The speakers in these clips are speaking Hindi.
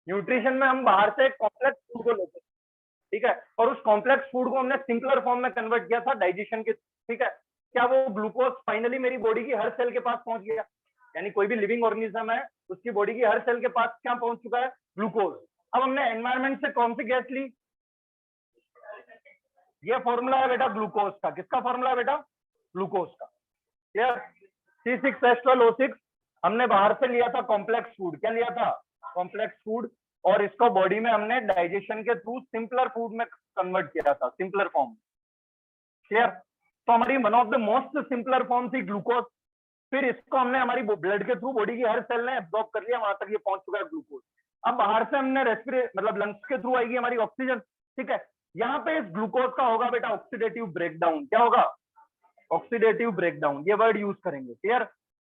न्यूट्रिशन में हम बाहर से कॉम्प्लेक्स फूड को लेते हैं, ठीक है, और उस कॉम्प्लेक्स फूड को हमने सिंपलर फॉर्म में कन्वर्ट किया था डाइजेशन के, ठीक है। क्या वो ग्लूकोज फाइनली मेरी बॉडी की हर सेल के पास पहुंच गया? यानी कोई भी लिविंग ऑर्गेनिज्म है, उसकी बॉडी की हर सेल के पास क्या पहुंच चुका है? ग्लूकोज। अब हमने एनवायरमेंट से कौन सी गैस ली? ये फॉर्मूला है बेटा ग्लूकोज का। किसका फॉर्मूला है बेटा? ग्लूकोज का। क्लियर? C6H12O6 हमने बाहर से लिया था कॉम्प्लेक्स फूड। क्या लिया था? Complex food. और इसको बॉडी में हमने डाइजेशन के थ्रू सिंपलर फूड में कन्वर्ट किया था, सिंपलर फॉर्म। क्लियर? तो हमारी one of the most simpler form थी ग्लूकोज। फिर इसको हमने हमारी ब्लड के थ्रू बॉडी की हर सेल ने एब्जॉर्ब कर लिया, वहां तक ये पहुंच चुका है ग्लूकोज। अब बाहर से हमने रेस्पिरेट मतलब लंग्स के थ्रू आएगी हमारी ऑक्सीजन, ठीक है। यहाँ पे इस ग्लूकोज का होगा बेटा ऑक्सीडेटिव ब्रेकडाउन। क्या होगा? ऑक्सीडेटिव ब्रेकडाउन, ये वर्ड यूज करेंगे। क्लियर?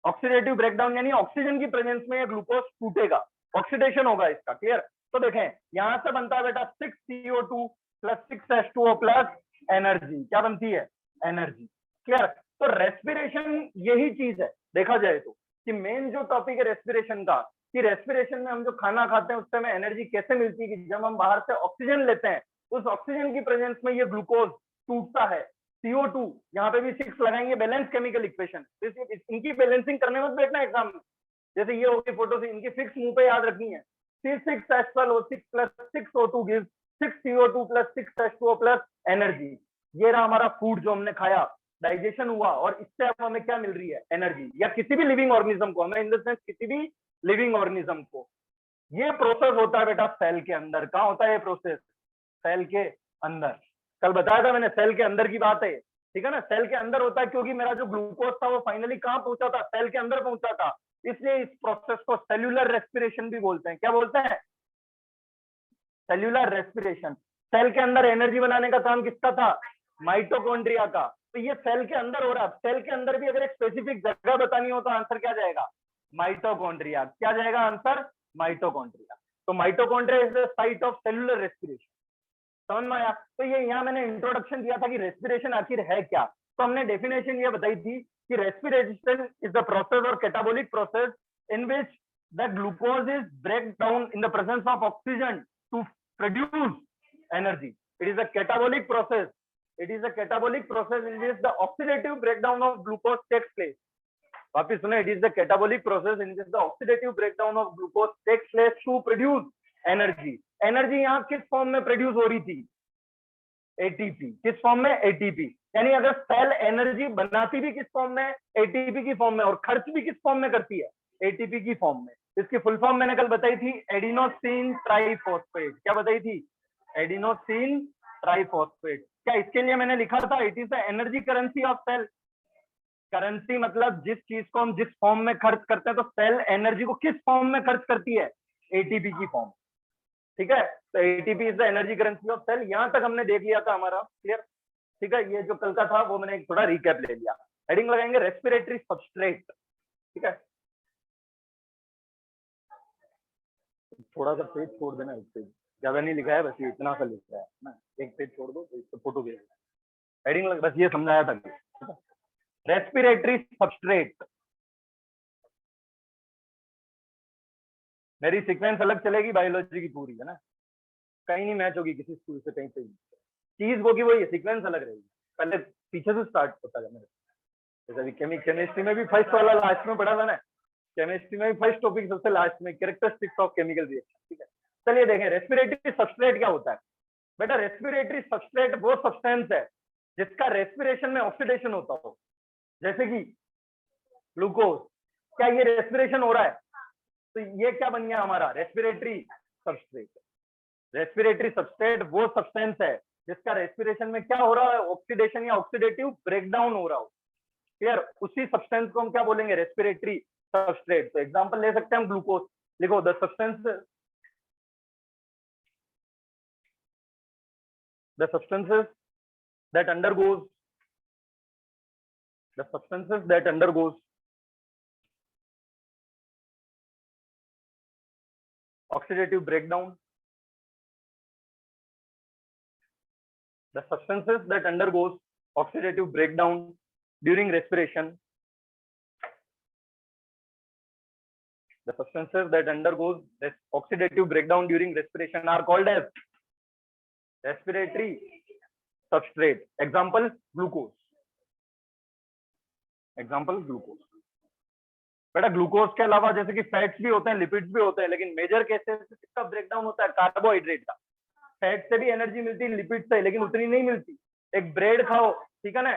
ऑक्सीडेटिव ब्रेकडाउन यानी ऑक्सीजन की प्रेजेंस में ये ग्लूकोज टूटेगा, ऑक्सीडेशन होगा इसका। क्लियर? तो देखें यहां से बनता है बेटा 6CO2 plus 6H2O plus energy. क्या बनती है? एनर्जी। क्लियर? तो रेस्पिरेशन यही चीज है देखा जाए तो, कि मेन जो टॉपिक है रेस्पिरेशन का, कि रेस्पिरेशन में हम जो खाना खाते हैं उससे हमें एनर्जी कैसे मिलती है, कि जब हम बाहर से ऑक्सीजन लेते हैं उस ऑक्सीजन की प्रेजेंस में ये ग्लूकोज टूटता है। CO2 यहाँ पे भी 6 लगाएंगे, बैलेंस केमिकल इक्वेशन। इनकी बैलेंसिंग करने में बैठना एग्जाम में, जैसे ये होगी फोटो से, इनकी फिक्स मुंह पे याद रखनी है। C6H12O6 plus 6O2 gives 6CO2 plus 6H2O plus energy. ये रहा हमारा फूड जो हमने खाया, डाइजेशन हुआ, और इससे अब हमें क्या मिल रही है? एनर्जी। या किसी भी लिविंग ऑर्गेनिज्म को, हमें इन द सेंस किसी भी लिविंग ऑर्गेनिज्म को, ये प्रोसेस होता है बेटा सेल के अंदर। कहाँ होता है ये प्रोसेस? सेल के अंदर। कल बताया था मैंने, सेल के अंदर की बात है, ठीक है ना। सेल के अंदर होता है क्योंकि मेरा जो ग्लूकोज था वो फाइनली कहाँ पहुंचा था? सेल के अंदर पहुंचा था। इसलिए इस प्रोसेस को सेल्यूलर रेस्पिरेशन भी बोलते हैं। क्या बोलते हैं? Cellular respiration. सेल के अंदर एनर्जी बनाने का काम किसका था? माइटोकॉन्ड्रिया का। तो ये सेल के अंदर हो रहा है। सेल के अंदर भी अगर एक स्पेसिफिक जगह बतानी हो तो आंसर क्या जाएगा? माइटोकॉन्ड्रिया। क्या जाएगा आंसर? माइटोकॉन्ड्रिया। तो mitochondria is the site of cellular respiration. समझ में आया? तो ये यहाँ मैंने इंट्रोडक्शन दिया था कि रेस्पिरेशन आखिर है क्या। तो हमने डेफिनेशन ये बताई थी कि रेस्पिरेशन इज द प्रोसेस और catabolic process in which the glucose is break down in the presence of oxygen to produce energy. It is a catabolic process. It is a catabolic process in which the oxidative breakdown of glucose takes place. वापिस सुने, it is the catabolic process in which the oxidative breakdown of glucose takes place to produce energy. Energy यहाँ किस फॉर्म में प्रोड्यूस हो रही थी? एटीपी। किस फॉर्म में? एटीपी। यानी अगर सेल एनर्जी बनाती भी किस फॉर्म में? एटीपी की फॉर्म में, और खर्च भी किस फॉर्म में करती है? एटीपी की फॉर्म में। इसकी फुल फॉर्म मैंने कल बताई थी, एडिनोसिन ट्राइफॉस्फेट। क्या बताई थी? Adenosine triphosphate. क्या इसके लिए मैंने लिखा था it is the energy currency of cell. Currency मतलब जिस चीज को हम जिस फॉर्म में खर्च करते हैं, तो सेल एनर्जी को किस फॉर्म में खर्च करती है? एटीपी की फॉर्म। ठीक है? तो ATP is the energy currency of cell. यहां तक हमने देख लिया था हमारा। क्लियर? ठीक है? ये जो कल का था वो मैंने थोड़ा रिकैप ले लिया। हेडिंग लगाएंगे रेस्पिरेटरी सबस्ट्रेट। ठीक है? थोड़ा सा पेज छोड़ देना, एक पेज ज्यादा नहीं लिखा है, बस ये इतना सा लिखा है ना, एक पेज छोड़ दो, तो फोटो भेज। हेडिंग बस ये समझाया था। Respiratory substrate. मेरी सीक्वेंस अलग चलेगी बायोलॉजी की पूरी, है ना, कहीं नहीं मैच होगी किसी स्कूल से कहीं पे। चीज वो की वही है, सीक्वेंस अलग रहेगी। पहले पीछे से स्टार्ट होता है। जैसे केमिस्ट्री में भी फर्स्ट वाला लास्ट में पढ़ा था ना, केमिस्ट्री में भी फर्स्ट टॉपिक सबसे लास्ट में, कैरेक्टरिस्टिक्स ऑफ केमिकल रिएक्शन। ठीक है? चलिए देखें रेस्पिरेटरी सबस्ट्रेट क्या होता है। बेटा रेस्पिरेटरी सबस्ट्रेट वो सब्सटेंस है जिसका रेस्पिरेशन में ऑक्सीडेशन होता हो, जैसे कि ग्लूकोज। क्या ये रेस्पिरेशन हो रहा है? तो ये क्या बन गया हमारा? Respiratory substrate. रेस्पिरेटरी सबस्ट्रेट वो सब्सटेंस है जिसका रेस्पिरेशन में क्या हो रहा है? ऑक्सीडेशन या ऑक्सीडेटिव ब्रेकडाउन हो रहा हो। क्लियर? उसी सब्सटेंस को हम क्या बोलेंगे? Respiratory substrate. तो एग्जांपल ले सकते हैं हम ग्लूकोज। लिखो the substances that undergoes oxidative breakdown. The substances that undergoes oxidative breakdown during respiration. The substances that undergoes oxidative breakdown during respiration are called as respiratory substrate. Example glucose. Example glucose. बेटा ग्लूकोज के अलावा जैसे कि फैट्स भी होते हैं, लिपिड्स भी होते हैं, लेकिन मेजर केसेस किसका ब्रेकडाउन होता है? कार्बोहाइड्रेट का। फैट से भी एनर्जी मिलती है, लिपिड से, लेकिन उतनी नहीं मिलती। एक ब्रेड खाओ, ठीक है ना,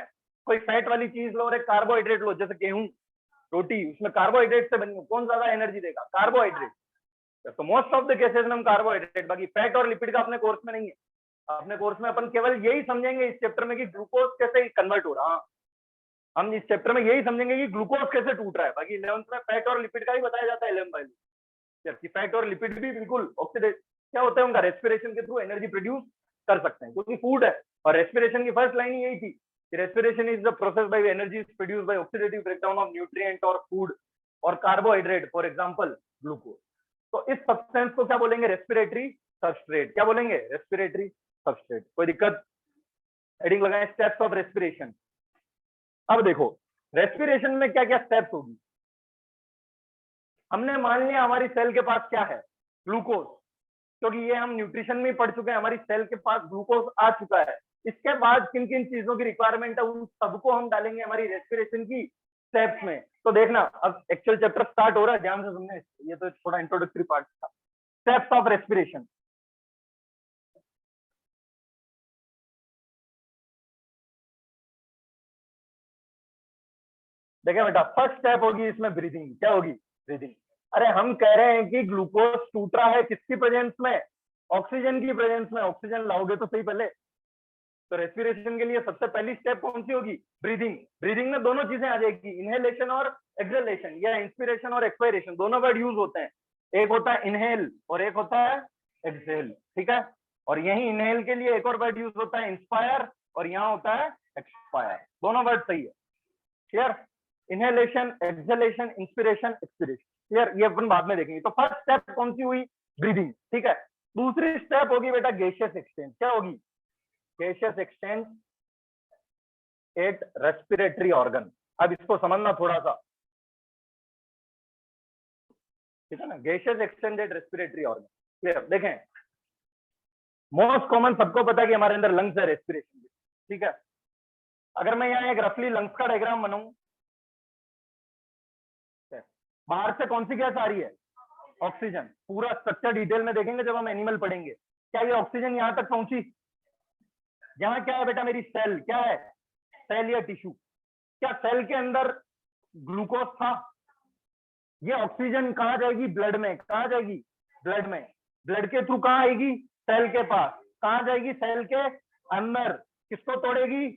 कोई फैट वाली चीज लो और एक कार्बोहाइड्रेट लो, जैसे गेहूं, रोटी, उसमें कार्बोहाइड्रेट से बनी, कौन ज्यादा एनर्जी देगा? कार्बोहाइड्रेट। तो मोस्ट ऑफ द केसेस में हम कार्बोहाइड्रेट, बाकी फैट और लिपिड का अपने कोर्स में नहीं है। अपने कोर्स में अपन केवल यही समझेंगे इस चैप्टर में कि ग्लूकोज कैसे कन्वर्ट हो रहा है। हम इस चैप्टर में यही समझेंगे कि ग्लूकोज कैसे टूट रहा है। बाकी 11th में फैट और लिपिड का ही बताया जाता है 11 बायोलॉजी, कि फैट और लिपिड भी बिल्कुल ऑक्सीडेट क्या होता है, उनका रेस्पिरेशन के थ्रू एनर्जी प्रोड्यूस कर सकते हैं, क्योंकि फूड है। और रेस्पिरेशन की फर्स्ट लाइन यही थी, respiration is the process by energy produced by oxidative breakdown of nutrient और फूड और कार्बोहाइड्रेट, फॉर एग्जांपल ग्लूकोज। तो इस सब्सटेंस को क्या बोलेंगे? Respiratory substrate. क्या बोलेंगे? Respiratory substrate. कोई दिक्कत? हेडिंग लगाएं, स्टेप्स ऑफ रेस्पिरेशन। अब देखो रेस्पिरेशन में क्या क्या स्टेप्स होगी। हमने मान लिया हमारी सेल के पास क्या है? ग्लूकोज, क्योंकि ये हम न्यूट्रिशन में पढ़ चुके हैं, हमारी सेल के पास ग्लूकोज आ चुका है। इसके बाद किन किन चीजों की रिक्वायरमेंट है, उन सबको हम डालेंगे हमारी रेस्पिरेशन की स्टेप्स में। तो देखना, अब एक्चुअल चैप्टर स्टार्ट हो रहा है, ध्यान से सुनने। ये तो थोड़ा इंट्रोडक्टरी पार्ट था। Steps of respiration. देखिए बेटा, फर्स्ट स्टेप होगी इसमें ब्रीदिंग। क्या होगी? ब्रीदिंग। अरे हम कह रहे हैं कि ग्लूकोज टूट रहा है किसकी प्रेजेंस में? ऑक्सीजन की प्रेजेंस में। ऑक्सीजन लाओगे तो सही पहले। तो रेस्पिरेशन के लिए सबसे पहली स्टेप कौन सी होगी? ब्रीदिंग। ब्रीदिंग में दोनों चीजें आ जाएगी, इनहेलेशन और एक्सहेलेशन, या इंस्पिरेशन और एक्सपायरेशन, दोनों वर्ड यूज होते हैं। एक होता है इनहेल और एक होता है एक्सहेल, ठीक है। और यही इनहेल के लिए एक और वर्ड यूज होता है इंस्पायर, और यहाँ होता है एक्सपायर। दोनों वर्ड सही है। Clear? Inhalation, exhalation, inspiration, expiration. Clear? ये अपन बाद में देखेंगे। तो फर्स्ट स्टेप कौन सी हुई? ब्रीदिंग, ठीक है। दूसरी स्टेप होगी बेटा गैसियस एक्सचेंज। क्या होगी? Gaseous exchange at respiratory organ. अब इसको समझना थोड़ा सा, ठीक है ना। Gaseous exchange at respiratory organ. Clear? देखें, मोस्ट कॉमन सबको पता है कि हमारे अंदर लंग्स है, रेस्पिरेशन, ठीक है। अगर मैं यहाँ एक रफली लंग्स का डायग्राम बनाऊं, बाहर से कौन सी गैस आ रही है? ऑक्सीजन। पूरा स्ट्रक्चर डिटेल में देखेंगे जब हम एनिमल पढ़ेंगे। क्या ये ऑक्सीजन यहां तक पहुंची? यहाँ क्या है बेटा? मेरी सेल। क्या है? सेल या टिश्यू। क्या सेल के अंदर ग्लूकोज था? ये ऑक्सीजन कहाँ जाएगी? ब्लड में। कहाँ जाएगी? ब्लड में। ब्लड के थ्रू कहाँ आएगी? सेल के पास। कहाँ जाएगी? सेल के अंदर। किसको तोड़ेगी?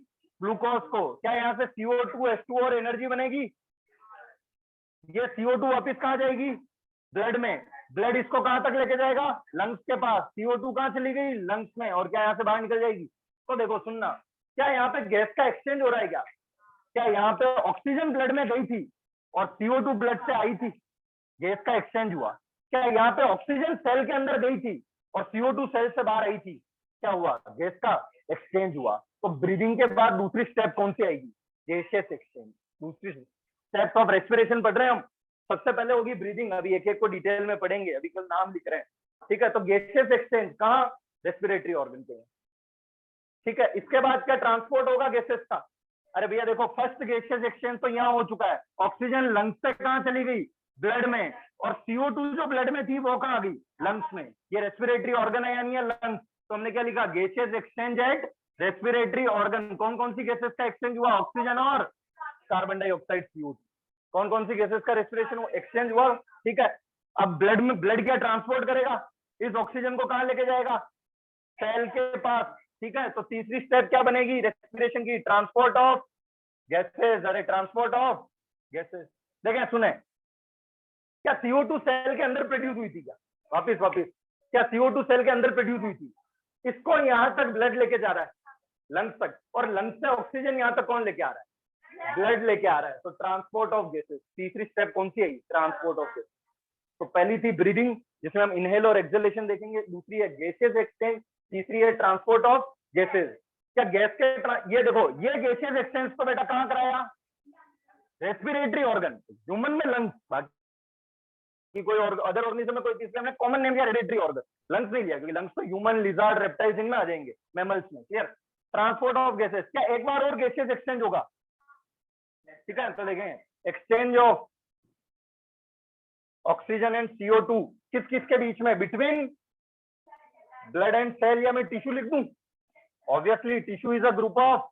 ग्लूकोज को। क्या यहाँ से CO2 H2 और एनर्जी बनेगी? ये CO2 वापिस कहाँ जाएगी? ब्लड में। ब्लड इसको कहाँ तक लेके जाएगा? लंग्स के पास। CO2 कहाँ चली गई? लंग्स में। और क्या यहाँ से बाहर निकल जाएगी? तो देखो सुनना, क्या यहाँ पे गैस का एक्सचेंज हो रहा है? क्या यहाँ पे ऑक्सीजन ब्लड में गई थी और CO2 ब्लड से आई थी? गैस का एक्सचेंज हुआ। क्या यहाँ पे ऑक्सीजन सेल के अंदर गई थी और CO2 सेल से बाहर आई थी? क्या हुआ? गैस का एक्सचेंज हुआ। तो ब्रीदिंग के बाद दूसरी स्टेप कौन सी आएगी? Gaseous exchange. दूसरी स्टेप्स ऑफ रेस्पिरेशन पढ़ रहे हैं हम। सबसे पहले होगी ब्रीदिंग। अभी एक एक को डिटेल में पढ़ेंगे, अभी कल नाम लिख रहे हैं, ठीक है। तो गैसियस एक्सचेंज कहाँ? रेस्पिरेटरी ऑर्गन पे, ठीक है। इसके बाद क्या ट्रांसपोर्ट होगा गैसेस का? अरे भैया देखो, फर्स्ट गैसियस एक्सचेंज तो यहाँ हो चुका है। ऑक्सीजन लंग्स से कहाँ चली गई? ब्लड में। और CO2 जो ब्लड में थी वो कहाँ गई? लंग्स में। ये रेस्पिरेटरी ऑर्गन है यानी लंग्स। तो हमने क्या लिखा? Gaseous exchange at respiratory organ. कौन कौन सी गैसेस का एक्सचेंज हुआ? ऑक्सीजन और कार्बन डाइऑक्साइड, CO2। कौन कौन सी गैसेस का रेस्पिरेशन एक्सचेंज हुआ? ठीक है। अब ब्लड में, ब्लड क्या ट्रांसपोर्ट करेगा? इस ऑक्सीजन को कहाँ लेके जाएगा? सेल के पास, ठीक है। तो तीसरी स्टेप क्या बनेगी रेस्पिरेशन की? Transport of gases. अरे ट्रांसपोर्ट ऑफ गैसेस। देखें सुने, क्या CO2 सेल के अंदर प्रोड्यूस हुई थी? क्या वापिस क्या CO2 सेल के अंदर प्रोड्यूस हुई थी? इसको यहां तक ब्लड लेके जा रहा है, लंग्स तक। और लंग्स से ऑक्सीजन यहां तक कौन लेके आ रहा है? ब्लड लेके आ रहा है। तो ट्रांसपोर्ट ऑफ गैसेस। तीसरी स्टेप कौन सी आई? Transport of gases. तो पहली थी ब्रीदिंग, जिसमें हम इनहेल और एक्सहेलेशन देखेंगे। दूसरी है गैसियस एक्सचेंज। तीसरी है ट्रांसपोर्ट ऑफ गैसेस। क्या गैस के ये देखो, ये गैसियस एक्सचेंज तो बेटा कहाँ कराया? Respiratory organ. ह्यूमन में लंग्स, कोई और अदर ऑर्गेनिज्म में कोई, इसलिए हमने कॉमन नेम लिया हेरिडिटरी ऑर्गन, लंग्स नहीं लिया, क्योंकि लंग्स तो ह्यूमन, लिजार्ड, रेप्टाइल्स इनमें आ जाएंगे, मैमल्स में। क्लियर। ट्रांसपोर्ट ऑफ गैसेस, क्या एक बार और गैसेस एक्सचेंज होगा? ठीक है, तो देखें, exchange of oxygen and CO2 किस किस के बीच में? बिटवीन ब्लड एंड सेल, या मैं टिश्यू लिख दूं? Obviously tissue is a group of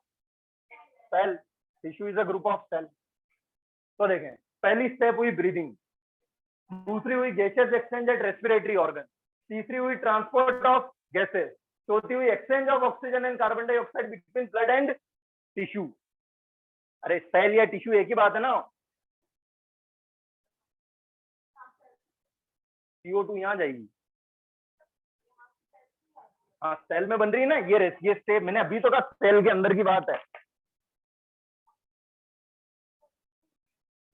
cell, tissue is a group of cell. तो देखें, पहली स्टेप हुई ब्रीदिंग, दूसरी हुई gases exchange at respiratory organ, तीसरी हुई ट्रांसपोर्ट ऑफ गैसेस, चौथी हुई exchange of oxygen and carbon dioxide between blood and tissue. अरे सेल या टिश्यू एक ही बात है ना। CO2 यहां जाएगी, हाँ सेल में बन रही है ना, ये स्टेप मैंने अभी तो कहा सेल के अंदर की बात है,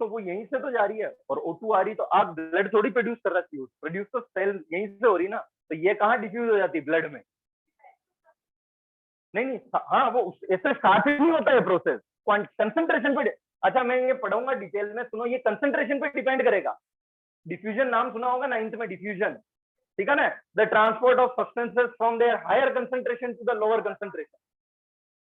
तो वो यहीं से तो जा रही है, और O2 आ रही, तो आप ब्लड थोड़ी प्रोड्यूस कर रहा है, प्रोड्यूस तो सेल यहीं से हो रही ना, तो ये कहाँ डिफ्यूज हो जाती है? ब्लड में। नहीं, हाँ वो ऐसे साथ ही नहीं होता है प्रोसेस, कंसंट्रेशन पे। अच्छा मैं ये पढ़ाऊंगा डिटेल में, सुनो, ये कंसंट्रेशन पे डिपेंड करेगा। डिफ्यूजन नाम सुना होगा 9th में, डिफ्यूजन, ठीक है ना, the transport of substances from their higher concentration to the lower concentration.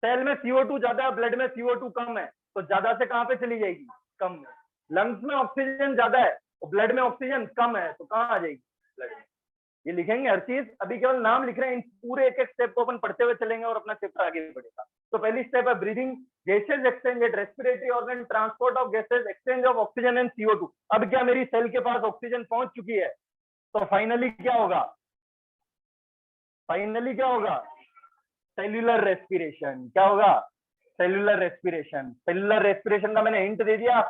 Cell में CO2 ज्यादा है, ब्लड में CO2 कम है, तो ज्यादा से कहां पे चली जाएगी? कम में। लंग्स में ऑक्सीजन ज्यादा है और ब्लड में ऑक्सीजन कम है, तो कहां आ जाएगी? ब्लड में। ये लिखेंगे हर चीज, अभी केवल नाम लिख रहे हैं, इन पूरे एक एक स्टेप को अपन पढ़ते हुए चलेंगे और अपना चैप्टर आगे बढ़ेगा। तो पहली स्टेप है breathing, gases exchange at respiratory organ, transport of gases, exchange of oxygen and CO2। अब क्या मेरी सेल के पास ऑक्सीजन पहुंच चुकी है, तो फाइनली क्या होगा? फाइनली क्या होगा? Cellular respiration. क्या होगा? Cellular respiration. सेल्यूलर रेस्पिरेशन का मैंने हिंट दे दिया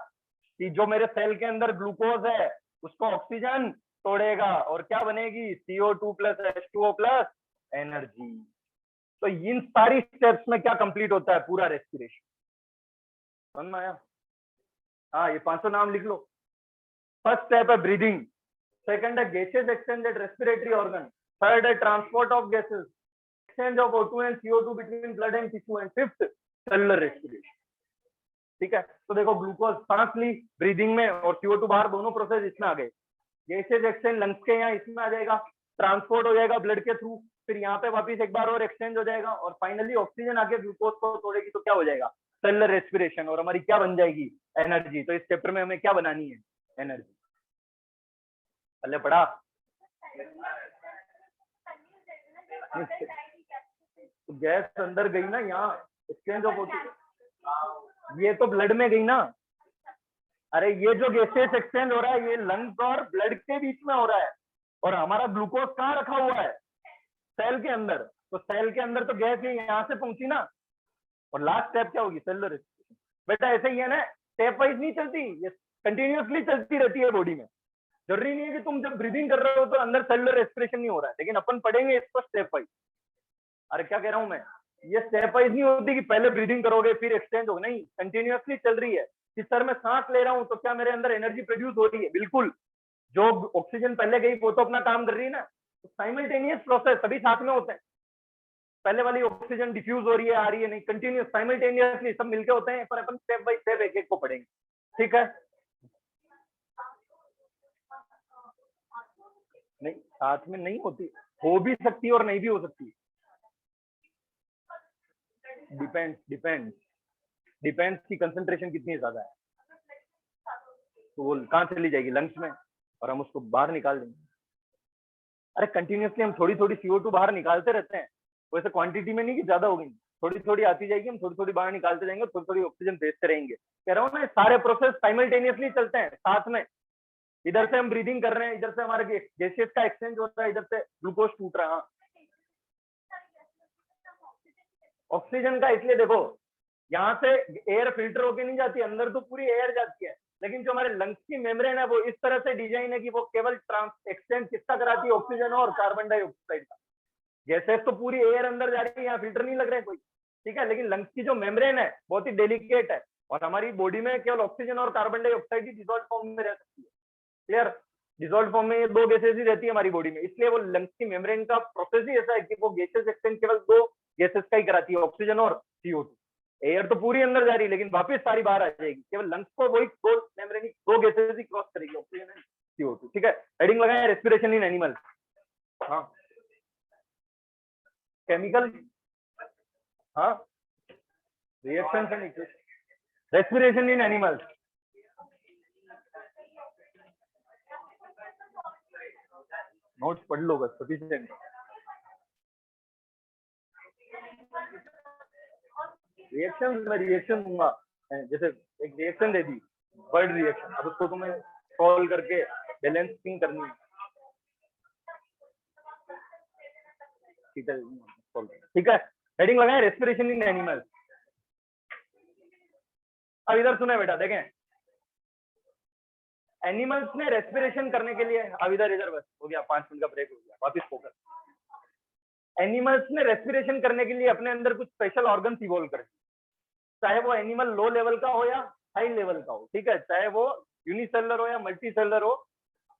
कि जो मेरे सेल के अंदर ग्लूकोज है उसको ऑक्सीजन तोड़ेगा और क्या बनेगी? CO2 plus H2O plus energy. तो इन सारी स्टेप्स में क्या कंप्लीट होता है? पूरा रेस्पिरेशन। समझ में आया? हाँ, ये 500 नाम लिख लो। फर्स्ट स्टेप है ब्रीदिंग, सेकंड है gases exchange at respiratory organ, third है transport of gases, exchange of O2 and CO2 between blood and tissue, and fifth cellular respiration. ठीक है, तो देखो ग्लूकोज सांस ली ब्रीदिंग में और CO2 बाहर, दोनों प्रोसेस इसमें आ गए। गैसेस एक्सचेंज लंग्स के यहाँ इसमें आ जाएगा, ट्रांसपोर्ट हो जाएगा ब्लड के थ्रू, फिर यहाँ पे वापिस एक बार और एक्सचेंज हो जाएगा, और फाइनली ऑक्सीजन आके ग्लूकोज को तोड़ेगी, तो क्या हो जाएगा? सेलुलर रेस्पिरेशन, और हमारी क्या बन जाएगी? एनर्जी। तो इस चैप्टर में हमें क्या बनानी है? एनर्जी। पहले पढ़ा, तो गैस अंदर गई ना, यहाँ एक्सचेंज ऑफ O2, ये तो ब्लड में गई ना। अरे ये जो गैसेस एक्सचेंज हो रहा है ये लंग्स और ब्लड के बीच में हो रहा है, और हमारा ग्लूकोज कहाँ रखा हुआ है? सेल के अंदर। तो सेल के अंदर तो गैस ये यहाँ से पहुंची ना, और लास्ट स्टेप क्या होगी? Cellular respiration. बेटा ऐसे ही है ना, स्टेप वाइज नहीं चलती, ये कंटिन्यूअसली चलती रहती है बॉडी में। जरूरी नहीं है कि तुम जब ब्रीदिंग कर रहे हो तो अंदर सेलुलर रेस्पिरेशन नहीं हो रहा है, लेकिन अपन पढ़ेंगे इसको स्टेप वाइज। अरे क्या कह रहा हूं मैं, ये स्टेप वाइज नहीं होती कि पहले ब्रीदिंग करोगे फिर एक्सचेंज होगा, नहीं, कंटिन्यूअसली चल रही है। कि सर मैं सांस ले रहा हूं तो क्या मेरे अंदर एनर्जी प्रोड्यूस हो रही है? बिल्कुल, जो ऑक्सीजन पहले गई वो तो अपना काम कर रही है ना, तो साइमल्टेनियस प्रोसेस सभी साथ में होते हैं। पहले वाली ऑक्सीजन डिफ्यूज हो रही है, आ रही है, नहीं, कंटिन्यूस साइमल्टेनियसली सब मिलके होते हैं, पर अपन स्टेप बाय स्टेप एक एक को पढ़ेंगे। ठीक है, नहीं साथ में नहीं होती, हो भी सकती है और नहीं भी हो सकती, डिपेंड्स की कंसंट्रेशन कितनी ज्यादा है, तो वो कहाँ चली जाएगी? लंग्स में, और हम उसको बाहर निकाल देंगे। अरे कंटिन्यूसली हम थोड़ी थोड़ी CO2 बाहर निकालते रहते हैं, वैसे क्वांटिटी में नहीं कि ज्यादा होगी, थोड़ी थोड़ी आती जाएगी, हम थोड़ी थोड़ी बाहर निकालते जाएंगे, थोड़ी थोड़ी ऑक्सीजन भेजते रहेंगे। कह रहा हूँ ना, सारे प्रोसेस साइमल्टेनियसली चलते हैं साथ में। इधर से हम ब्रीदिंग कर रहे हैं, इधर से हमारे गैसेस का एक्सचेंज हो रहा है, इधर से ग्लूकोज टूट रहा है। ऑक्सीजन का इसलिए देखो, यहाँ से एयर फिल्टर होके नहीं जाती, अंदर तो पूरी एयर जाती है, लेकिन जो हमारे लंग्स की मेम्ब्रेन है वो इस तरह से डिजाइन है कि वो केवल एक्सचेंज किसका कराती है? ऑक्सीजन और कार्बन डाइऑक्साइड का। गैसेस तो पूरी एयर अंदर जा रही है, यहाँ फिल्टर नहीं लग रहे कोई, ठीक है, लेकिन लंग्स की जो मेम्ब्रेन है बहुत ही डेलिकेट है, और हमारी बॉडी में केवल ऑक्सीजन और कार्बन डाइऑक्साइड ही डिसॉल्व फॉर्म में रह सकती है। क्लियर? डिसॉल्व फॉर्म में ये दो गैसेस ही रहती है हमारी बॉडी में, इसलिए वो लंग्स की मेम्ब्रेन का प्रोसेस ही ऐसा है कि वो गैसेस एक्सचेंज केवल दो गैसेस का ही कराती है, ऑक्सीजन और CO2। एयर तो पूरी अंदर जा रही है, लेकिन वापस सारी बाहर आ जाएगी, केवल लंग्स को वही दो मेम्ब्रेन, दो गैसेस ही क्रॉस करेगी, ऑक्सीजन CO2, ठीक है। हेडिंग लगाए रेस्पिरेशन इन एनिमल। हाँ केमिकल, हाँ reaction and respiration in animals. Notes पढ़ लो बस सफिशिएंट। रिएक्शन में रिएक्शन दूंगा, जैसे एक reaction they the word reaction, अब उसको तुम्हें सॉल्व करके बैलेंसिंग करनी है, ठीक है। हेडिंग लगाए रेस्पिरेशन इन एनिमल्स। अब इधर सुने बेटा, देखें एनिमल्स ने रेस्पिरेशन करने के लिए, अब इधर इधर बस हो गया, 5 मिनट का ब्रेक हो गया, वापिस फोकस। एनिमल्स ने रेस्पिरेशन करने के लिए अपने अंदर कुछ स्पेशल ऑर्गन्स इवॉल्व करे, चाहे वो एनिमल लो लेवल का हो या हाई लेवल का हो, ठीक है, चाहे वो यूनिसेलुलर हो या मल्टी सेलुलर हो,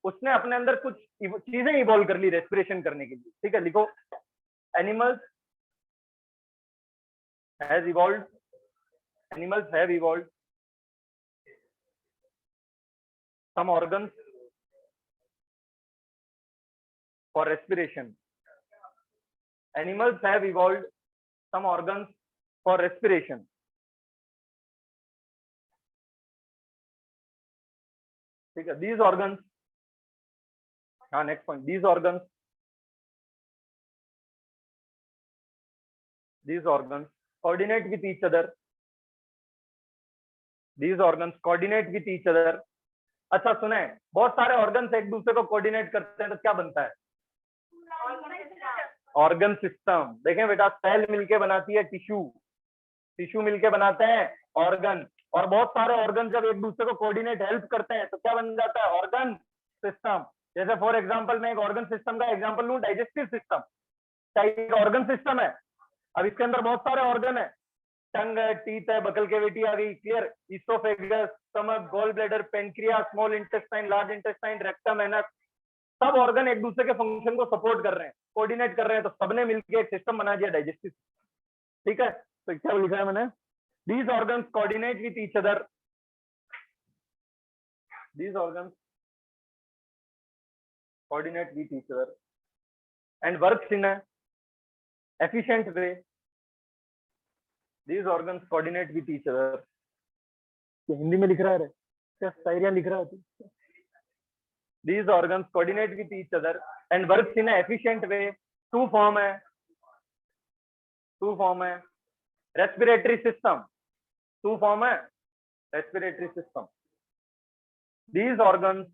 उसने अपने अंदर कुछ चीजें इवॉल्व कर ली रेस्पिरेशन करने के लिए, ठीक है। लिखो animals has evolved, animals have evolved some organs for respiration. Animals have evolved some organs for respiration. ठीक है, these organs, हाँ next point, these organs coordinate with each other. These organs coordinate with each other. अच्छा सुने, बहुत सारे ऑर्गन्स एक दूसरे को कोऑर्डिनेट करते हैं तो क्या बनता है? Organ system. देखें बेटा, सेल मिलके बनाती है टिश्यू, टिश्यू मिलके बनाते हैं ऑर्गन, और बहुत सारे ऑर्गन जब एक दूसरे को कोऑर्डिनेट हेल्प करते हैं तो क्या बन जाता है? Organ system. जैसे फॉर एग्जांपल मैं एक ऑर्गन सिस्टम का एग्जांपल लूं, डाइजेस्टिव सिस्टम, एक ऑर्गन सिस्टम है। अब इसके अंदर बहुत सारे ऑर्गन है, टंग है, टीथ है, बकल कैविटी आ गई, clear, oesophagus, stomach, gall bladder, pancreas, small intestine, large intestine, rectum, anus, सब ऑर्गन एक दूसरे के फंक्शन को सपोर्ट कर रहे हैं, कोऑर्डिनेट कर रहे हैं, तो सबने मिलकर एक सिस्टम बना दिया डाइजेस्टिव, ठीक है। तो क्या लिखा है मैंने? These organs coordinate with each other. These organs coordinate with each other and works in a efficient way. These organs coordinate with each other. Hindi में लिख रहा है, क्या शायरिया लिख रहा है? These organs coordinate with each other and works in a efficient way to form a respiratory system. To form a respiratory system. These organs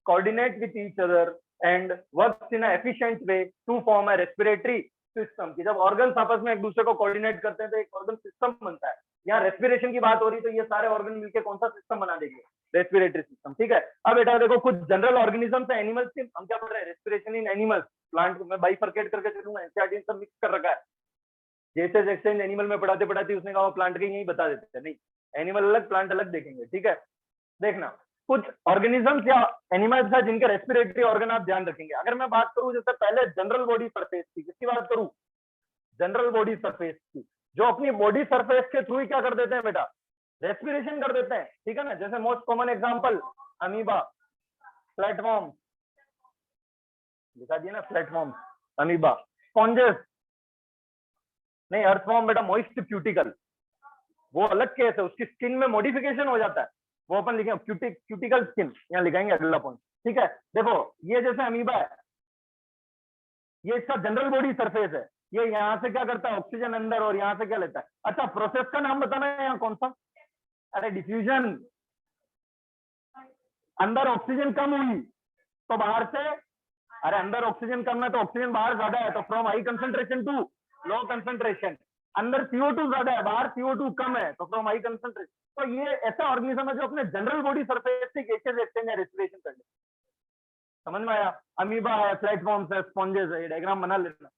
coordinate with each other and works in a efficient way to form a respiratory system. कि जब ऑर्गन्स आपस में एक दूसरे को कोऑर्डिनेट करते हैं तो एक ऑर्गन सिस्टम बनता है। यहाँ रेस्पिरेशन की बात हो रही तो ये सारे ऑर्गन मिलकर कौन सा सिस्टम बना देंगे? रेस्पिरेटरी सिस्टम, ठीक है। अब बेटा देखो, कुछ जनरल ऑर्गेनिजम्स है एनिमल्स के, हम क्या पढ़ रहे हैं? Respiration in animals. प्लांट को मैं बाइफरकेट करके चलूंगा, एनसीईआरटी सब मिक्स कर रखा है। जैसे एक्सचेंज एनिमल में पढ़ाते पढ़ाते उसने कहा प्लांट के यही बता देते हैं, नहीं, एनिमल अलग प्लांट अलग देखेंगे, ठीक है। देखना, कुछ ऑर्गेनिजम्स या एनिमल्स है जिनके रेस्पिरेटरी ऑर्गन आप ध्यान रखेंगे। अगर मैं बात करूं जैसे पहले जनरल बॉडी सरफेस की, किसकी बात करूं? जनरल बॉडी सरफेस की, जो अपनी बॉडी सरफेस के थ्रू ही क्या कर देते हैं बेटा? रेस्पिरेशन कर देते हैं, ठीक है ना। जैसे most common example amoeba, platform, दिखा दिया ना, प्लेटफॉर्म, अमीबा, स्पॉन्जेस, नहीं अर्थवॉर्म बेटा, मॉइस्ट क्यूटिकल, वो अलग केस है, उसकी स्किन में मॉडिफिकेशन हो जाता है, वो अपन लिखेंगे क्यूटिकल स्किन, यहाँ लिखाएंगे अगला पॉइंट, ठीक है। देखो ये जैसे अमीबा है, ये इसका जनरल बॉडी सरफेस है, ये यहाँ से क्या करता है? ऑक्सीजन अंदर, और यहाँ से क्या लेता है? अच्छा प्रोसेस का नाम बताना है यहाँ कौन सा? अरे डिफ्यूजन, अंदर ऑक्सीजन कम हुई तो बाहर से, अरे अंदर ऑक्सीजन कम है तो ऑक्सीजन बाहर ज्यादा है, तो from high concentration to low concentration. अंदर CO2 ज्यादा है, बाहर CO2 कम है, तो फ्रॉम हाई कंसंट्रेशन। तो ये ऐसा ऑर्गेनिज्म है जो अपने जनरल बॉडी सरफेस से गैसेस एक्सचेंज या रेस्पिरेशन कर ले। समझ में आया? अमीबा है, प्लेटफॉर्म्स है, स्पॉन्जेस है, ये डायग्राम बना लेना।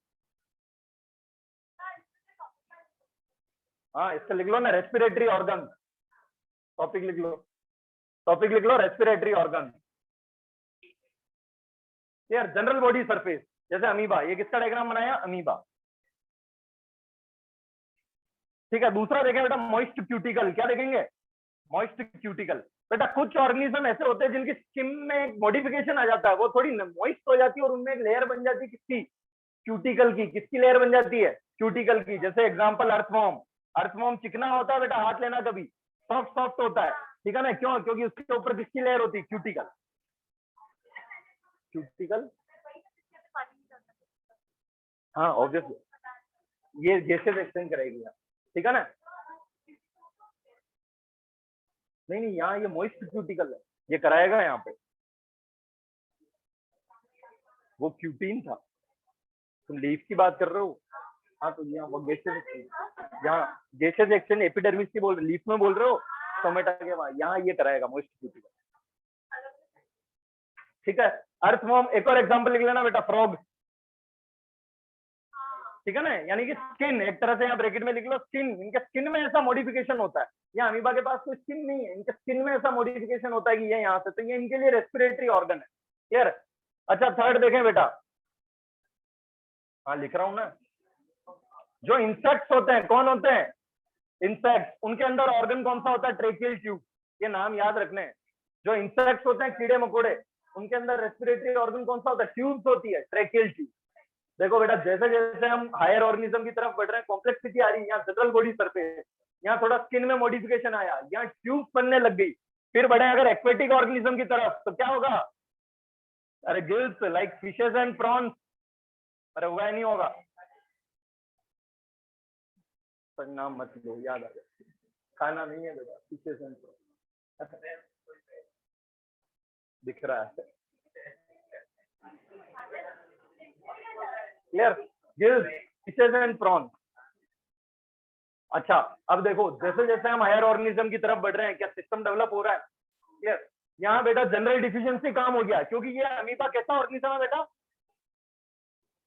हाँ इसका लिख लो ना, रेस्पिरेटरी ऑर्गन, टॉपिक लिख लो, टॉपिक लिख लो, रेस्पिरेटरी ऑर्गन। यार जनरल बॉडी सरफेस, जैसे अमीबा, ये किसका डायग्राम बनाया? अमीबा, ठीक है। दूसरा देखें बेटा, मॉइस्ट क्यूटिकल, क्या देखेंगे? मॉइस्ट क्यूटिकल, बेटा कुछ ऑर्गेनिज्म ऐसे होते हैं जिनकी स्किन में मॉडिफिकेशन आ जाता है, वो थोड़ी मॉइस्ट हो जाती है और उनमें एक लेयर बन जाती है किसकी, क्यूटिकल की। किसकी लेयर बन जाती है, क्यूटिकल की। जैसे एग्जांपल अर्थवॉर्म, अर्थवॉर्म चिकना होता है बेटा, हाथ लेना कभी, सॉफ्ट सॉफ्ट होता है, ठीक है ना, क्यों, क्योंकि उसके ऊपर किसकी लेयर होती है, क्यूटिकल। क्यूटिकल, हाँ ऑब्वियसली ये गैसेस एक्सचेंज करेगी, ठीक है ना। नहीं नहीं, यहाँ ये मॉइस्ट क्यूटिकल है, ये कराएगा यहाँ पे, वो क्यूटीन था। तुम लीफ की बात कर रहे हो, हाँ तो यहाँ वो गैसेस एक्सचेंज, यहाँ गैसेस एक्सचेंज एपिडर्मिस की बोल रहे, लीफ में बोल रहे हो, टोमेटो के वहां, यहाँ ये कराएगा मॉइस्ट क्यूटिकल, ठीक है। अर्थवॉर्म, एक और एग्जांपल लिख लेना बेटा, फ्रॉग, ठीक है ना, यानी कि स्किन, एक तरह से यहाँ ब्रैकेट में लिख लो स्किन, इनके स्किन में ऐसा मॉडिफिकेशन होता है। यहाँ अमीबा के पास कोई स्किन नहीं है, इनके स्किन में ऐसा मॉडिफिकेशन होता है कि ये यहाँ से, तो ये इनके लिए रेस्पिरेटरी ऑर्गन है, क्लियर। अच्छा थर्ड देखें बेटा, हाँ लिख रहा हूं ना, जो इंसेक्ट्स होते हैं, कौन होते हैं, इंसेक्ट्स, उनके अंदर ऑर्गन कौन सा होता है, ट्रेकियल ट्यूब, ये नाम याद रखने हैं। जो इंसेक्ट्स होते हैं, कीड़े मकोड़े, उनके अंदर रेस्पिरेटरी ऑर्गन कौन सा होता है, ट्यूब्स होती है, ट्रेकियल ट्यूब। देखो बेटा, जैसे जैसे हम हायर ऑर्गेनिज्म की तरफ बढ़ रहे हैं, कॉम्प्लेक्सिटी आ रही है, यहाँ जनरल बॉडी सरफेस, यहाँ थोड़ा स्किन में मॉडिफिकेशन आया, यहाँ ट्यूब बनने लग गई, फिर बढ़े अगर एक्वेटिक ऑर्गेनिज्म की तरफ, तो क्या होगा, अरे gills like fishes and prawns, अरे वह नहीं होगा, नाम मत लो, याद आ जाए, खाना नहीं है बेटा, फिशेस एंड प्रॉन्स दिख रहा है, clear, gills, fishes and prawns. अच्छा अब देखो, जैसे जैसे हम हायर ऑर्गेनिज्म की तरफ बढ़ रहे हैं, क्या सिस्टम डेवलप हो रहा है, क्लियर। यहाँ बेटा जनरल डिफिशियंसी काम हो गया, क्योंकि ये अमीबा कैसा ऑर्गेनिज्म है बेटा,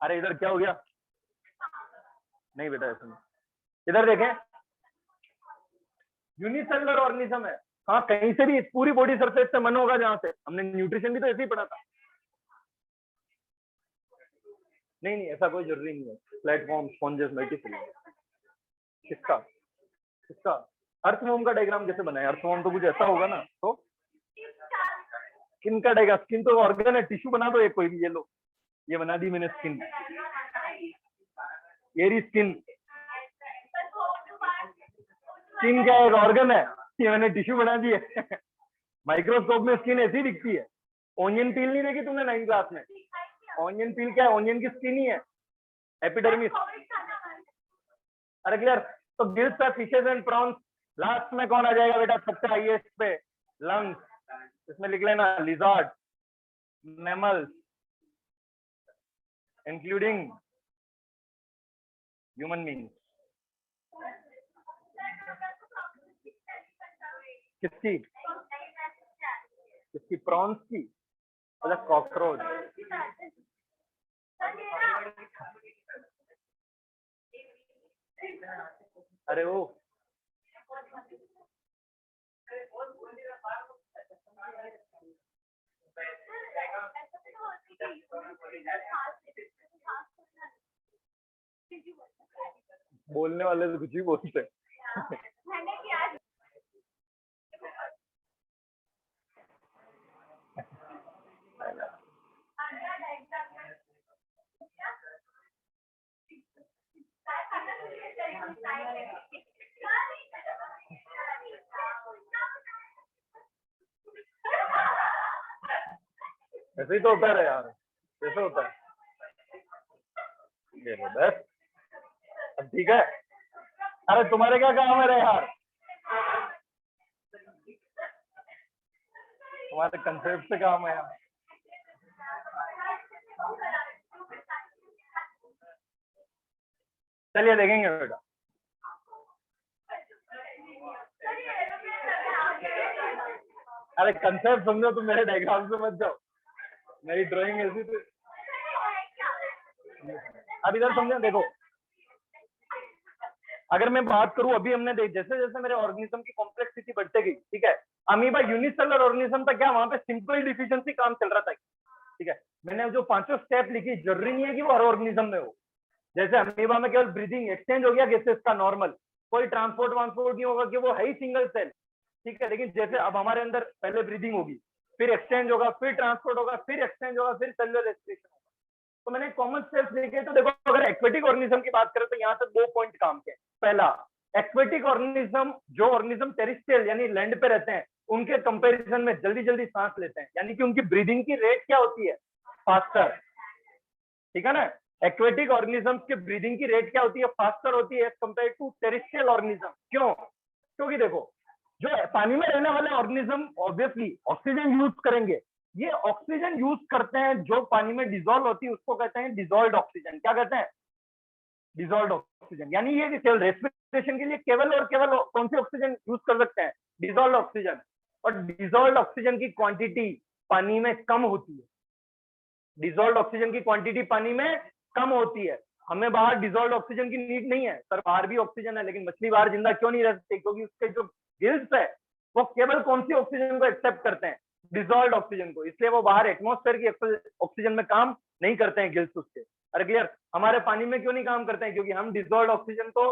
अरे इधर क्या हो गया, नहीं बेटा ऐसा नहीं, इधर देखें, यूनिसेलुलर ऑर्गेनिज्म है, हाँ कहीं से भी पूरी बॉडी सरफेस से मन होगा, जहां से हमने न्यूट्रिशन भी तो ऐसे ही पढ़ा था। नहीं नहीं, ऐसा कोई जरूरी नहीं है, प्लेटफॉर्म, स्पॉन्जेस, मल्टीसेलुलर। किसका किसका, अर्थवॉर्म का डायग्राम कैसे बनाए, अर्थवॉर्म तो कुछ ऐसा होगा ना, तो स्किन का डायग्राम, स्किन तो ऑर्गन है, टिश्यू बना दो एक कोई भी, ये लो, ये बना दी मैंने स्किन, ये रही स्किन, स्किन क्या एक ऑर्गन है, ये मैंने टिश्यू बना दी है। माइक्रोस्कोप में स्किन ऐसी दिखती है। ओनियन पील नहीं देखी तुमने 9th क्लास में, ओनियन पील क्या है, ओनियन की स्किन ही है, एपिडर्मिस, अरे क्लियर। तो गिल्स है, फिशेस एंड प्रॉन्स, लास्ट में कौन आ जाएगा बेटा सबसे हाईएस्ट पे, लंग्स, इसमें लिख लेना lizard, mammals including human beings. किसकी किसकी, प्रॉन्स की, अच्छा कॉकरोच, अरे वो बोलने वाले तो कुछ भी बोलते हैं। ऐसे ही तो होता है यार, ऐसे होता है, ये लो बस, अब ठीक है। अरे तुम्हारे क्या काम है रे यार, तुम्हारे कंसेप्ट से काम है यार। चलिए देखेंगे बेटा, अरे कंसेप्ट समझो, तुम मेरे डायग्राम से मत जाओ, मेरी ड्राइंग ऐसी तो, अब इधर समझो, देखो अगर मैं बात करूं, अभी हमने देख, जैसे जैसे मेरे ऑर्गेनिज्म की कॉम्प्लेक्सिटी बढ़ते गई, ठीक है, अमीबा यूनिसेलुलर ऑर्गेनिज्म था, क्या वहां पे सिंपल डिफिशियंसी काम चल रहा था, ठीक है। मैंने जो 5 स्टेप लिखी, जरूरी नहीं है कि वो हर ऑर्गेनिज्म में हो। जैसे अमीबा में केवल ब्रीदिंग एक्सचेंज हो गया गैसेस का नॉर्मल, कोई ट्रांसपोर्ट वांसपोर्ट नहीं होगा, कि वो है ही सिंगल सेल, ठीक है, लेकिन जैसे अब हमारे अंदर पहले ब्रीदिंग होगी, फिर एक्सचेंज होगा, फिर ट्रांसपोर्ट होगा, फिर एक्सचेंज होगा, फिर सेलुलर रेस्पिरेशन होगा। तो मैंने कॉमन स्टेप्स देखे, तो देखो अगर एक्वेटिक ऑर्गेनिज्म की बात करें तो यहाँ तक 2 पॉइंट काम के। पहला, एक्वेटिक ऑर्गेनिज्म, जो ऑर्गेनिज्म टेरिस्ट्रियल यानी लैंड पे रहते हैं, उनके कंपैरिजन में जल्दी जल्दी सांस लेते हैं, यानी कि उनकी ब्रीदिंग की रेट क्या होती है, फास्टर। ठीक है ना, एक्वेटिक ऑर्गेनिजम्स के ब्रीदिंग की रेट क्या होती है, फास्टर होती है as compare to terrestrial organism. क्यों? क्योंकि देखो, जो पानी में रहने वाले ऑर्गेनिज्म ऑब्वियसली ऑक्सीजन यूज करेंगे, ये ऑक्सीजन यूज करते हैं जो पानी में डिजोल्व होती है, उसको कहते हैं डिजोल्व्ड ऑक्सीजन। क्या कहते हैं? Dissolved oxygen. यानी ये केवल रेस्पिरेशन के लिए केवल और केवल कौन सी ऑक्सीजन यूज कर सकते हैं, डिजोल्व्ड ऑक्सीजन। और डिजोल्व्ड ऑक्सीजन की क्वांटिटी पानी में कम होती है, डिजोल्व्ड ऑक्सीजन की क्वांटिटी पानी में कम होती है। हमें बाहर डिजोल्व्ड ऑक्सीजन की नीड नहीं है सर, बाहर भी ऑक्सीजन है, लेकिन मछली बाहर जिंदा क्यों नहीं रह सकती? क्योंकि उसके जो गिल्स है वो केवल कौन सी ऑक्सीजन को एक्सेप्ट करते हैं, डिजोल्व्ड ऑक्सीजन को, इसलिए वो बाहर एटमॉस्फेयर की ऑक्सीजन में काम नहीं करते हैं गिल्स उसके। अरे क्लियर? हमारे पानी में क्यों नहीं काम करते हैं? क्योंकि हम डिजोल्व्ड ऑक्सीजन को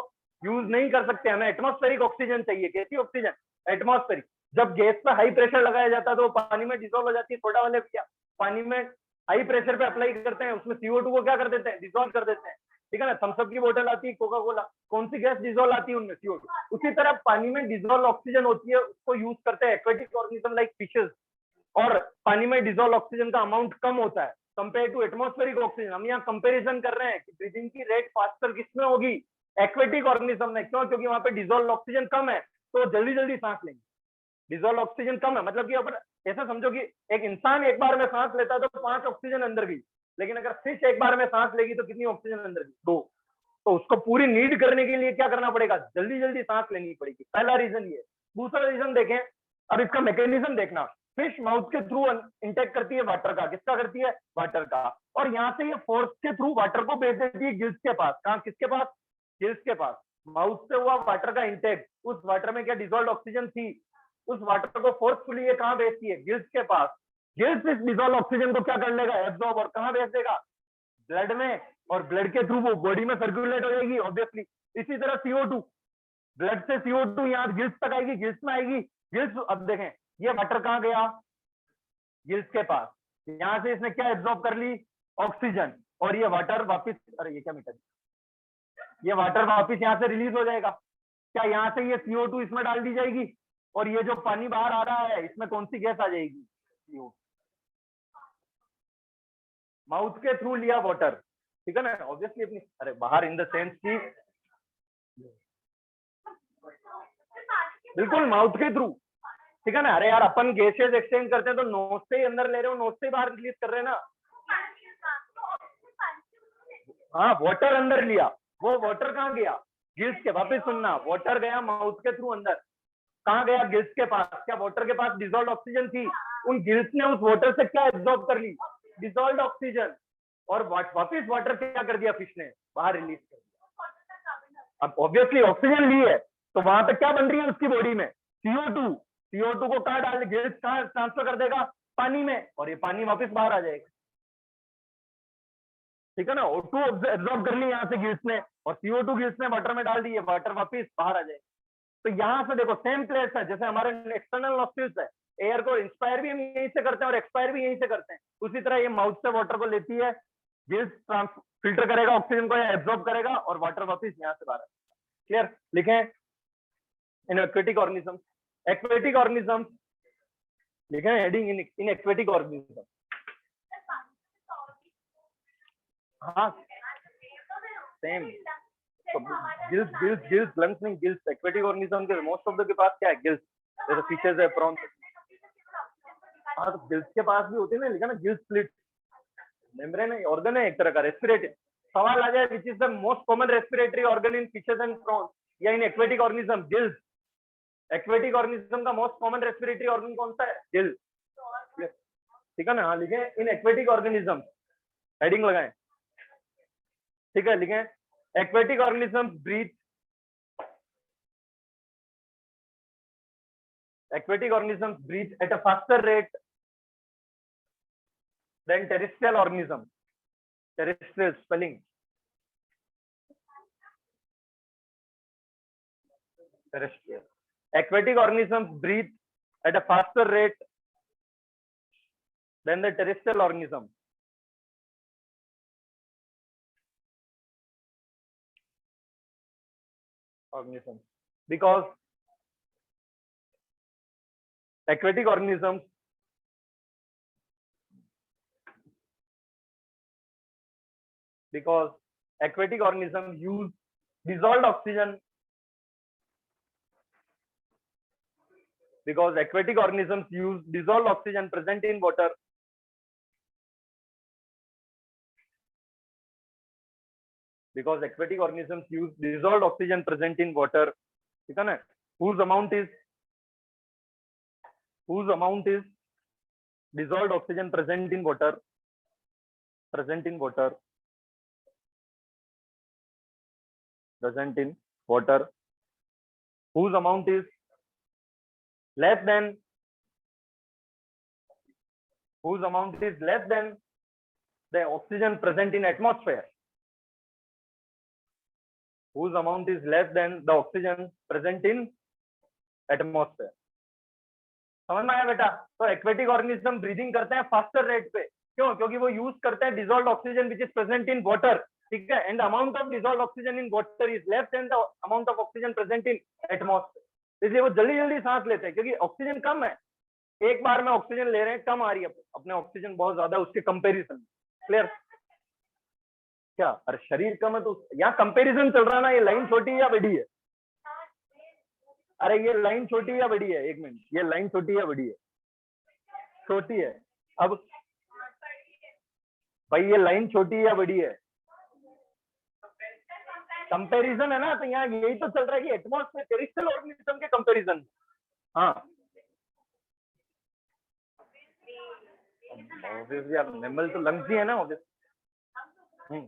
यूज नहीं कर सकते, हमें एटमॉस्फेरिक ऑक्सीजन चाहिए। कैसी ऑक्सीजन? एटमॉस्फेरिक। जब गैस पर हाई प्रेशर लगाया जाता है तो वो पानी में डिजोल्व हो जाती है, सोडा वाले क्या पानी में हाई प्रेशर पे अप्लाई करते हैं, उसमें CO2 को क्या कर देते हैं, डिजोल्व कर देते हैं। ठीक है ना, थम्सअप की बोतल आती है, कोका कोला, कौन सी गैस डिजोल्व आती है उनमें? CO2। उसी तरह पानी में डिजोल्व ऑक्सीजन होती है, उसको यूज करते हैं एक्वेटिक ऑर्गेनिज्म लाइक फिशेस। और पानी में डिजोल्व ऑक्सीजन का अमाउंट कम होता है कंपेयर टू एटमॉस्फेरिक ऑक्सीजन। हम यहाँ कंपेरिजन कर रहे हैं कि ब्रीदिंग की रेट फास्टर किसमें होगी, एक्वेटिक ऑर्गेनिज्म में। क्यों? क्योंकि वहां पे डिजोल्व ऑक्सीजन कम है, तो जल्दी जल्दी सांस लेंगे। डिजोल्व ऑक्सीजन कम है, मतलब कि अपन ऐसा समझो कि एक इंसान एक बार में सांस लेता है तो 5 ऑक्सीजन अंदर गई, लेकिन अगर फिश एक बार में सांस लेगी तो कितनी ऑक्सीजन अंदर गई? 2। तो उसको पूरी नीड करने के लिए क्या करना पड़ेगा, जल्दी जल्दी सांस लेनी पड़ेगी। पहला रीजन ये। दूसरा रीजन देखें, अब इसका मैकेनिज्म देखना। फिश माउथ के थ्रू इंटेक करती है वाटर का, किसका करती है, वाटर का, और यहाँ से ये फोर्स के थ्रू वाटर को भेज देती है गिल्स के पास। कहाँ? किसके पास? गिल्स के पास। माउथ से हुआ वाटर का इंटेक, उस वाटर में क्या डिजोल्व ऑक्सीजन थी, उस वाटर को फोर्सफुली ये कहाँ भेजती है, गिल्स के पास। गिल्स इस डिजोल्व ऑक्सीजन को क्या कर लेगा, एब्जॉर्ब, और कहाँ भेज देगा, ब्लड में, और ब्लड के थ्रू वो बॉडी में सर्कुलेट हो जाएगी ऑब्वियसली। इसी तरह CO2, ब्लड से CO2 यहाँ गिल्स तक आएगी, गिल्स में आएगी, गिल्स, अब देखें ये वाटर कहाँ गया, गिल्स के पास। यहाँ से इसने क्या एब्जॉर्ब कर ली, ऑक्सीजन, और ये वाटर वापिस, अरे ये क्या मीटर, ये वाटर वापिस यहाँ से रिलीज हो जाएगा। क्या यहाँ से ये CO2 इसमें डाल दी जाएगी, और ये जो पानी बाहर आ रहा है इसमें कौन सी गैस आ जाएगी, CO2। माउथ के थ्रू लिया वाटर, ठीक है ना, ऑब्वियसली अपनी, अरे बाहर इन द सेंस की बिल्कुल माउथ के थ्रू, ठीक है ना। अरे यार अपन गैसेस एक्सचेंज करते हैं तो नोज से ही अंदर ले रहे हो, नोज से बाहर रिलीज कर रहे हैं ना। हाँ वाटर अंदर लिया, वो वाटर कहाँ गया, गिल्स के, वापस सुनना, वाटर गया माउथ के थ्रू अंदर, कहाँ गया, गिल्स के पास। क्या वाटर के पास डिजोल्व ऑक्सीजन थी, उन गिल्स ने उस वाटर से क्या एब्जॉर्ब कर ली, डिजोल्व ऑक्सीजन, और वापिस वाटर क्या कर दिया, फिश ने बाहर रिलीज कर दिया। अब ऑब्वियसली ऑक्सीजन ली है तो वहां पे क्या बन रही है उसकी बॉडी में, CO2। CO2 को कहाँ डाल, गिल्स कहाँ ट्रांसफर कर देगा, पानी में, और ये पानी वापस बाहर आ जाएगा, ठीक है ना। O2 एब्जॉर्ब कर ली यहाँ से गिल्स ने, और CO2 गिल्स ने वाटर में डाल दी है, वाटर वापिस बाहर आ जाएगा। तो यहाँ से देखो सेम प्लेस है, जैसे हमारे एक्सटर्नल नॉस्ट्रिल्स है, एयर को इंस्पायर भी हम यहीं से करते हैं और एक्सपायर भी यहीं से करते हैं, उसी तरह ये माउथ से वाटर को लेती है, गिल्स फिल्टर करेगा ऑक्सीजन को या एब्जॉर्ब करेगा, और वाटर वापिस यहाँ से बाहर। क्लियर? लिखें इन एक्वेटिक ऑर्गेनिज्म, एक्वेटिक ऑर्गेनिज्म लिखें हेडिंग इन एक्वेटिक ऑर्गेनिज्म। हाँ सेम, तो गिल्स गिल्स गिल्स लंग्स नहीं, गिल्स एक्वेटिक ऑर्गेनिज्म के मोस्ट ऑफ द के पास क्या है, गिल्स, जैसे फिशेस है, प्रॉन्स। हाँ तो गिल्स के पास भी होते हैं ना, लिखा ना गिल्स स्लिट, मेम्ब्रेन है, ऑर्गन है एक तरह का रेस्पिरेटरी। सवाल आ जाए which is the most common respiratory organ in fishes and prawns या in aquatic organism, gills. Aquatic organism का मोस्ट कॉमन रेस्पिरेटरी ऑर्गन कौन सा है, गिल्स, ठीक है ना। हाँ लिखे इन एक्वेटिक ऑर्गेनिज्म, हेडिंग लगाएं, ठीक है, लिखें aquatic organisms breathe, aquatic organisms breathe at a faster rate than terrestrial organism, terrestrial spelling, terrestrial, aquatic organisms breathe at a faster rate than the terrestrial organisms. Because aquatic organisms use dissolved oxygen. Because aquatic organisms use dissolved oxygen present in water. Because aquatic organisms use dissolved oxygen present in water, ठीक है ना, whose amount is dissolved oxygen present in water, whose amount is less than the oxygen present in atmosphere. Whose amount is less than the oxygen present in atmosphere. समझ में आया बेटा? तो एक्वेटिक ऑर्गेनिज्म ब्रीदिंग करते हैं फास्टर रेट पे, क्यों? क्योंकि वो यूज करते हैं dissolved oxygen which is present in water, ठीक है, and amount of dissolved oxygen in water is less than the amount of oxygen present in atmosphere. इसलिए वो जल्दी जल्दी सांस लेते हैं क्योंकि ऑक्सीजन कम है, एक बार में ऑक्सीजन ले रहे हैं, कम आ रही है, अपने ऑक्सीजन बहुत ज्यादा उसके कंपेरिजन में। क्लियर? क्या? अरे शरीर कम है तो यहाँ कंपेरिजन चल रहा ना, ये लाइन छोटी है या बड़ी है? अरे ये लाइन छोटी या बड़ी है? एक मिनट, ये लाइन छोटी या बड़ी है? छोटी है। अब भाई ये लाइन छोटी या बड़ी है? कंपैरिजन है ना, तो यहाँ यही तो चल रहा है कि एटमॉस्फेयर टेरेस्ट्रियल ऑर्गेनिज्म के कंपैरिजन। हाँ ऑब्वियसली, आप मैमल तो लंग्स ही है ना ऑब्वियसली।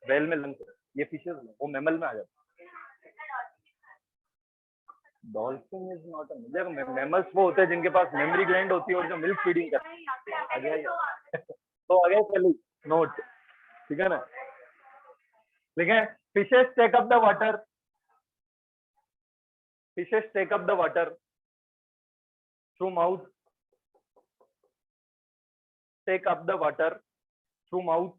वेल में लंग्स, ये फिशेस वो मैमल में आ जाता है। डॉल्फिन इज नॉट देखो, मैमल्स वो होते हैं जिनके पास मेमोरी ग्लैंड होती है और जो मिल्क फीडिंग करते हैं। आ गया तो आ गया चलिए नोट, ठीक है ना? ठीक है, fishes take up the water, through mouth, take up the water through mouth